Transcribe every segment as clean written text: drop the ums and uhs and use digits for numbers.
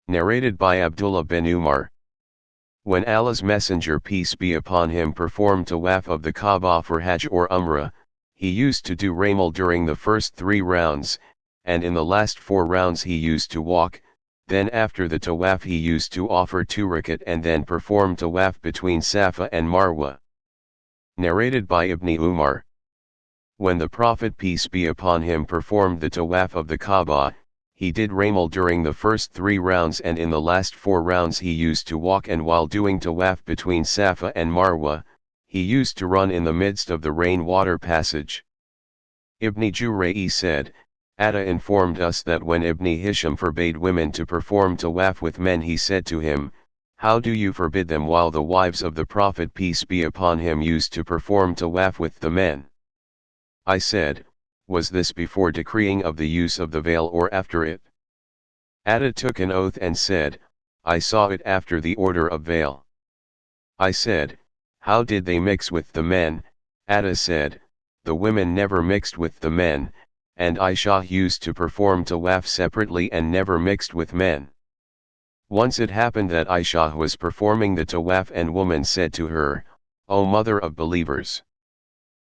Narrated by Abdullah bin Umar. When Allah's Messenger peace be upon him performed tawaf of the Kaaba for Hajj or Umrah, he used to do ramal during the first 3 rounds, and in the last 4 rounds he used to walk. Then after the tawaf he used to offer 2 rakat and then perform tawaf between Safa and Marwa. Narrated by Ibn Umar. When the Prophet peace be upon him performed the tawaf of the Kaaba, he did ramal during the first 3 rounds and in the last 4 rounds he used to walk, and while doing tawaf between Safa and Marwa, he used to run in the midst of the rain-water passage. Ibn Jurayj said, Atta informed us that when Ibn Hisham forbade women to perform tawaf with men, he said to him, "How do you forbid them while the wives of the Prophet peace be upon him used to perform tawaf with the men?" I said, "Was this before decreeing of the use of the veil or after it?" Atta took an oath and said, "I saw it after the order of veil." I said, "How did they mix with the men?" Atta said, "The women never mixed with the men, and Aisha used to perform tawaf separately and never mixed with men." Once it happened that Aisha was performing the tawaf and woman said to her, "O mother of believers,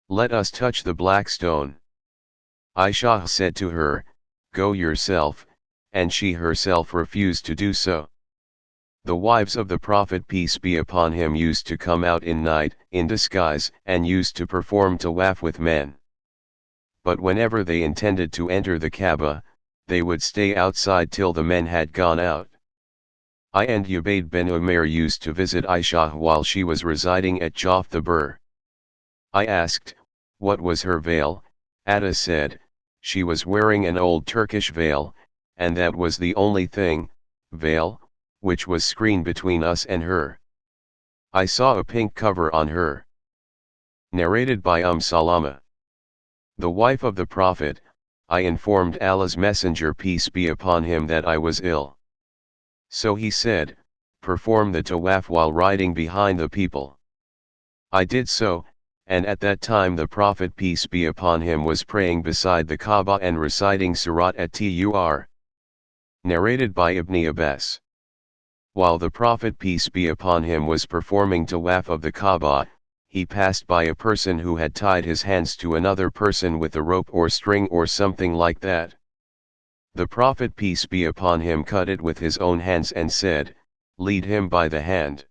let us touch the black stone." Aisha said to her, "Go yourself," and she herself refused to do so. The wives of the Prophet peace be upon him used to come out in night, in disguise, and used to perform tawaf with men. But whenever they intended to enter the Kaaba, they would stay outside till the men had gone out. I and Ubayd bin Umair used to visit Aisha while she was residing at Jof the Bur. I asked, what was her veil? Atta said, she was wearing an old Turkish veil, and that was the only thing, veil, which was screened between us and her. I saw a pink cover on her. Narrated by Salama. The wife of the Prophet, I informed Allah's Messenger peace be upon him that I was ill. So he said, "Perform the tawaf while riding behind the people." I did so, and at that time the Prophet peace be upon him was praying beside the Kaaba and reciting Surat at-Tur. Narrated by Ibn Abbas. While the Prophet peace be upon him was performing tawaf of the Kaaba, he passed by a person who had tied his hands to another person with a rope or string or something like that. The Prophet peace be upon him cut it with his own hands and said, "Lead him by the hand."